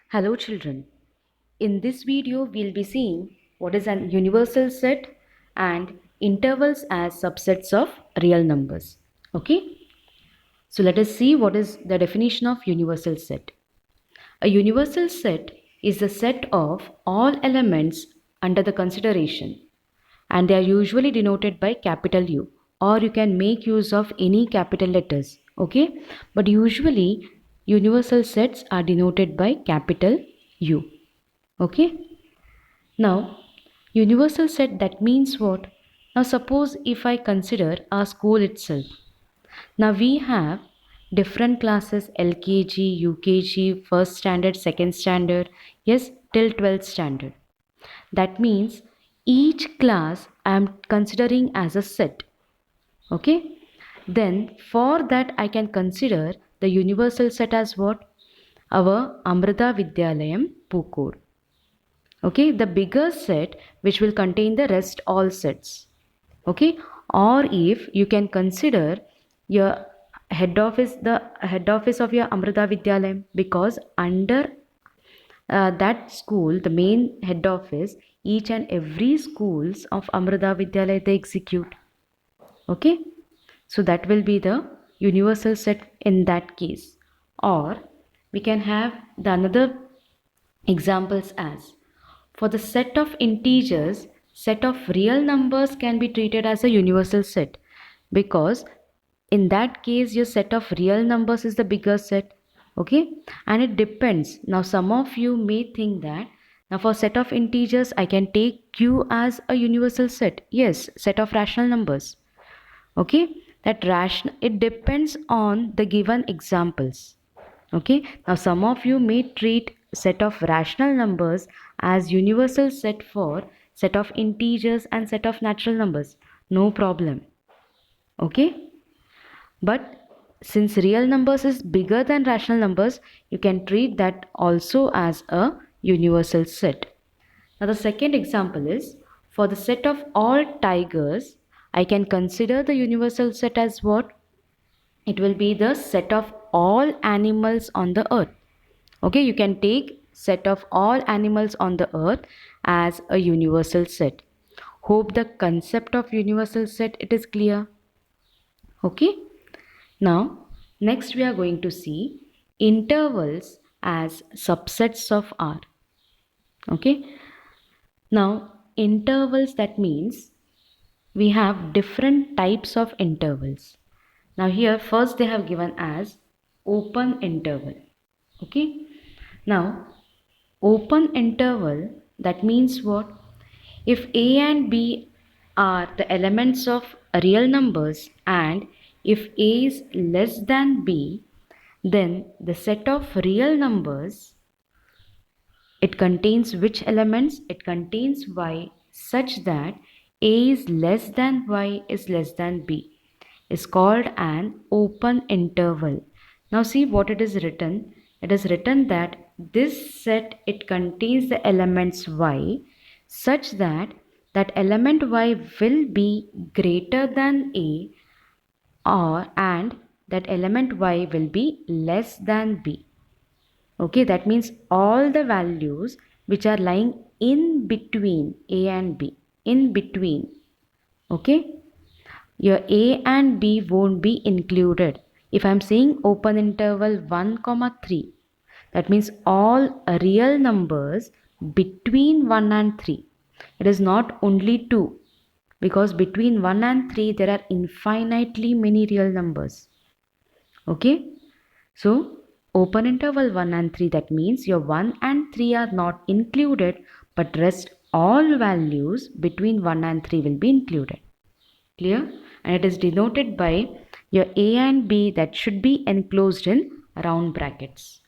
Hello children. In this video we'll be seeing what is an universal set and intervals as subsets of real numbers. Okay? So let us see what is the definition of universal set. A universal set is the set of all elements under the consideration, and they are usually denoted by capital U, or you can make use of any capital letters. Okay? But usually universal sets are denoted by capital U. Okay? Now, universal set, that means what? Now, suppose if I consider our school itself. Now, we have different classes LKG, UKG, first standard, second standard, yes, till 12th standard. That means each class I am considering as a set. Okay? Then, for that, I can consider the universal set as what? Our Amrita Vidyalayam Pookur. Okay, the bigger set which will contain the rest all sets. Okay, or if you can consider your the head office of your Amrita Vidyalayam, because under that school, the main head office, each and every schools of Amrita Vidyalaya they execute. Okay, so that will be the universal set in that case. Or we can have the another examples as, for the set of integers, set of real numbers can be treated as a universal set, because in that case your set of real numbers is the bigger set. Okay, and it depends. Now some of you may think that now for set of integers I can take q as a universal set. Yes, set of rational numbers. Okay, that ration, it depends on the given examples. Okay, now some of you may treat set of rational numbers as universal set for set of integers and set of natural numbers. No problem. Okay, but since real numbers is bigger than rational numbers, you can treat that also as a universal set. Now the second example is, for the set of all tigers, I can consider the universal set as what? It will be the set of all animals on the earth. Okay, you can take set of all animals on the earth as a universal set. Hope the concept of universal set it is clear. Okay, now next we are going to see intervals as subsets of R. Okay, now intervals, that means we have different types of intervals. Now here first they have given as open interval. Okay, now open interval, that means what? If a and b are the elements of real numbers and if a is less than b, then the set of real numbers, it contains which elements? It contains y such that a is less than y is less than b, is called an open interval. Now see what it is written. It is written that this set, it contains the elements y such that that element y will be greater than a, or and that element y will be less than b. Okay, that means all the values which are lying in between a and b, in between. Okay, your a and b won't be included. If I am saying open interval 1 comma 3, that means all real numbers between 1 and 3. It is not only 2, because between 1 and 3 there are infinitely many real numbers. Okay, so open interval 1 and 3, that means your 1 and 3 are not included, but rest all values between 1 and 3 will be included. Clear? And it is denoted by your a and b that should be enclosed in round brackets.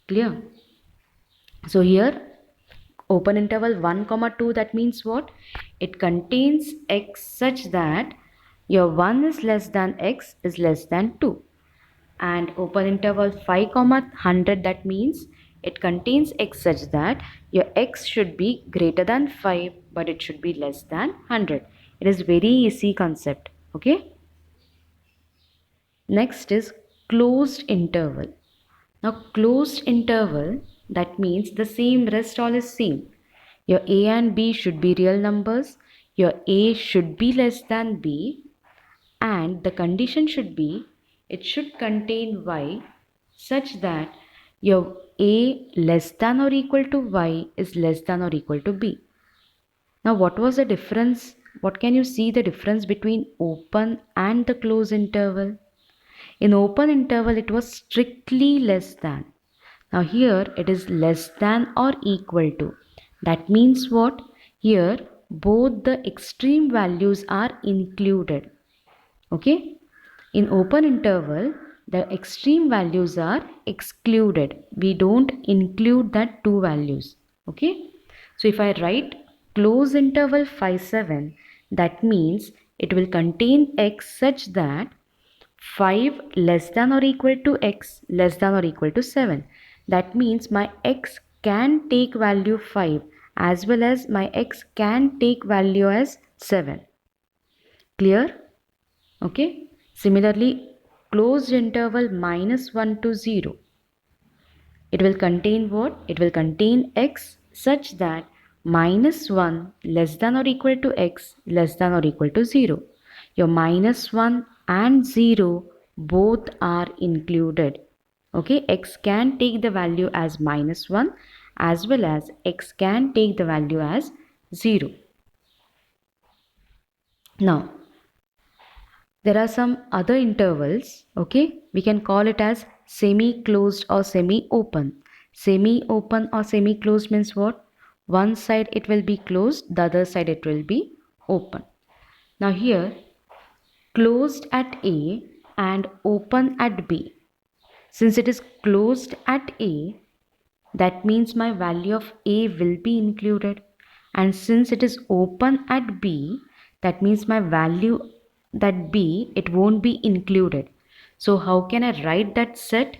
Clear? So here open interval 1 comma 2, that means what? It contains x such that your 1 is less than x is less than 2. And open interval 5 comma 100, that means it contains x such that your x should be greater than 5 but it should be less than 100. It is very easy concept. Okay, next is closed interval. Now closed interval, That means the same, rest all is same. Your A and B should be real numbers. Your A should be less than B, and the condition should be it should contain Y such that your A less than or equal to Y is less than or equal to B. Now, what was the difference? What can you see the difference between open and the closed interval? In open interval, it was strictly less than. Now here it is less than or equal to. That means what? Here both the extreme values are included. Okay? In open interval, the extreme values are excluded. We don't include that two values. Okay? So if I write close interval 5, 7, that means it will contain x such that 5 less than or equal to x less than or equal to 7. That means my x can take value 5 as well as my x can take value as 7. Clear? Okay. Similarly, closed interval minus 1 to 0. It will contain what? It will contain x such that minus 1 less than or equal to x less than or equal to 0. Your minus 1 and 0 both are included. Okay, x can take the value as minus 1 as well as x can take the value as 0. Now, there are some other intervals, okay? We can call it as semi-closed or semi-open. Semi-open or semi-closed means what? One side it will be closed, the other side it will be open. Now here, closed at A and open at B. Since it is closed at A, that means my value of A will be included. And since it is open at B, that means my value that B, it won't be included. So how can I write that set?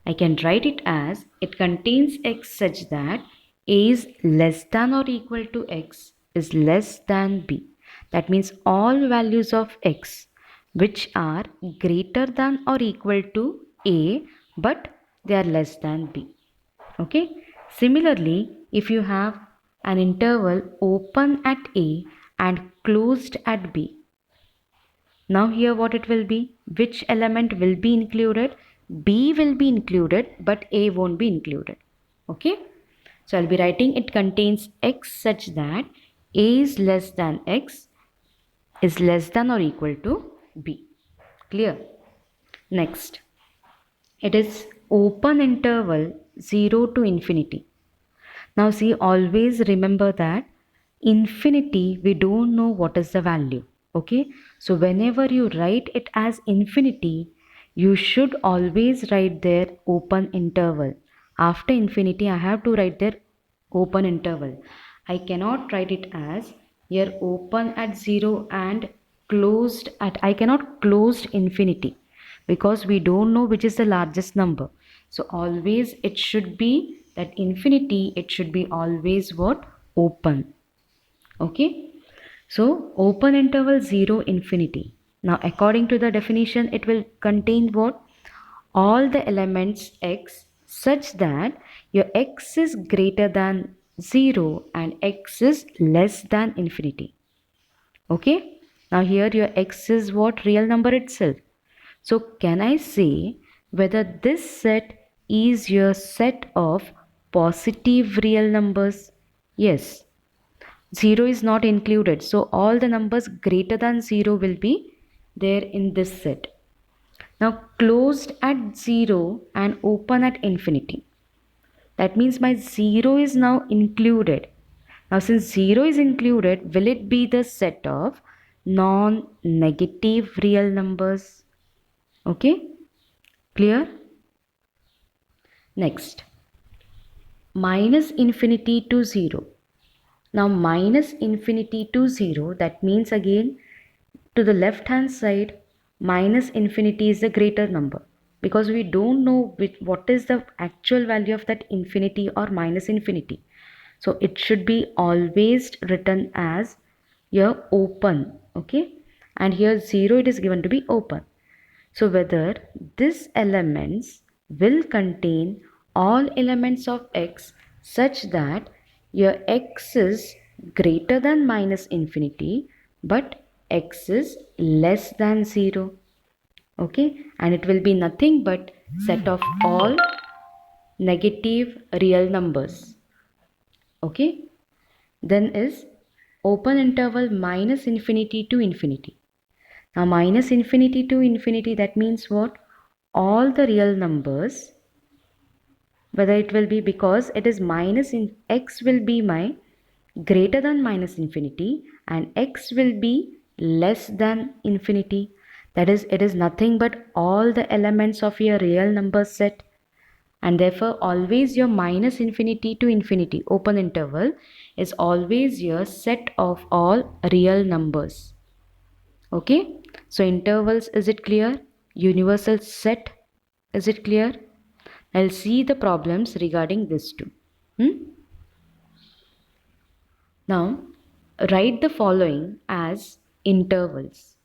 I can write it as it contains x such that A is less than or equal to x is less than B. That means all values of x which are greater than or equal to A but they are less than B. Okay. Similarly, if you have an interval open at A and closed at B, now here what it will be? Which element will be included? B will be included but A won't be included. Okay. So I'll be writing it contains x such that A is less than x is less than or equal to B. Clear? Next, it is open interval 0 to infinity. Now see, always remember that infinity, we don't know what is the value. Okay. So whenever you write it as infinity, you should always write there open interval. After infinity, I have to write there open interval. I cannot write it as here open at 0 and closed at, I cannot closed infinity because we don't know which is the largest number. So always it should be that infinity, it should be always what? Open. Okay. So open interval 0 infinity. Now according to the definition, it will contain what? All the elements x such that your x is greater than 0 and x is less than infinity. Okay. Now here your x is what? Real number itself. So can I say whether this set is your set of positive real numbers? Yes. 0 is not included. So all the numbers greater than 0 will be there in this set. Now closed at 0 and open at infinity. That means my 0 is now included. Now since 0 is included, will it be the set of non-negative real numbers? Okay. Clear? Next, minus infinity to 0. Now minus infinity to 0, that means again to the left hand side, minus infinity is the greater number because we don't know what is the actual value of that infinity or minus infinity. So it should be always written as your open. Okay. And here 0 it is given to be open. So whether this elements will contain all elements of x such that your x is greater than minus infinity but x is less than 0. Okay, and it will be nothing but set of all negative real numbers. Okay, then is open interval minus infinity to infinity. Now minus infinity to infinity, that means what? All the real numbers, whether it will be, because it is minus in x will be my greater than minus infinity and x will be less than infinity. That is, it is nothing but all the elements of your real number set, and therefore always your minus infinity to infinity open interval is always your set of all real numbers. Okay, so intervals, is it clear? Universal set, is it clear? I'll see the problems regarding this too. Now write the following as intervals.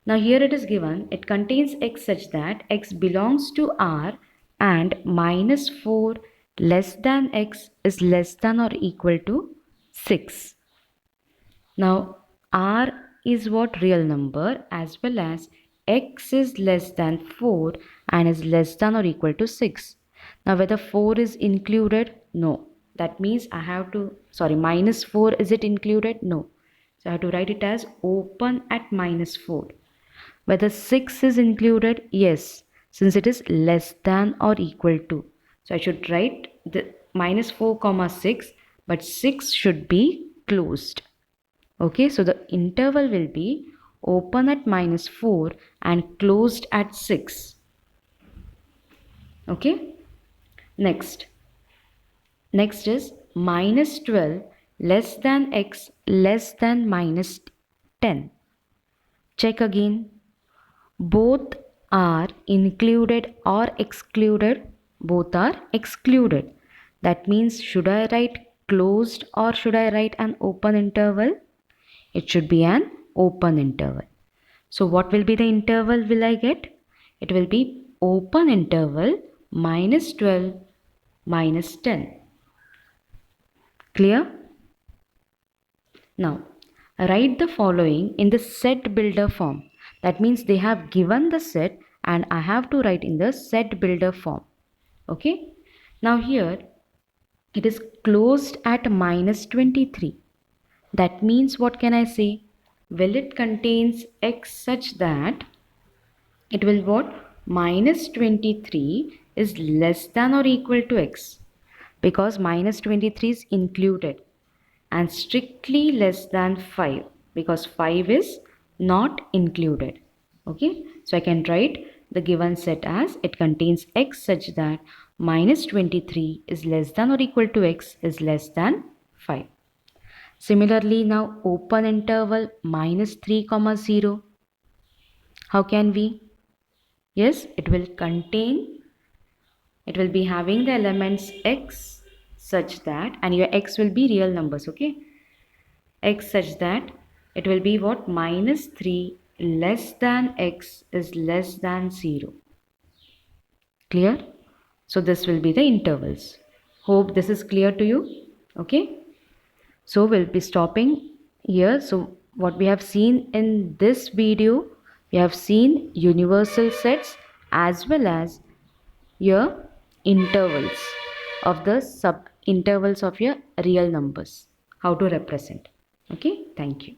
Now here it is given, it contains x such that x belongs to R and minus 4 less than x is less than or equal to 6. Now R is what? Real number, as well as x is less than 4 and is less than or equal to 6. Now whether 4 is included? No. That means I have to, minus 4, is it included? No. So I have to write it as open at minus 4. Whether 6 is included? Yes, since it is less than or equal to. So I should write the minus 4 comma 6, but 6 should be closed. Okay, so the interval will be open at minus 4 and closed at 6. Okay, next is minus 12 less than x less than minus 10. Check again. Both are included or excluded? Both are excluded. That means, should I write closed or should I write an open interval? It should be an open interval. So what will be the interval will I get? It will be open interval minus 12 minus 10. Clear? Now write the following in the set builder form. That means they have given the set and I have to write in the set builder form. Okay. Now here it is closed at minus 23. That means, what can I say? Well, it contains x such that it will what? Minus 23 is less than or equal to x, because minus 23 is included, and strictly less than 5 because 5 is not included. Okay, so I can write the given set as it contains x such that minus 23 is less than or equal to x is less than 5. Similarly, now open interval minus 3 comma 0. How can we? Yes, it will be having the elements x such that, and your x will be real numbers. Okay, x such that it will be what? Minus 3 less than x is less than 0. Clear? So this will be the intervals. Hope this is clear to you. Okay, so we'll be stopping here. So what we have seen in this video, we have seen universal sets as well as your intervals of the sub intervals of your real numbers, how to represent. Okay, thank you.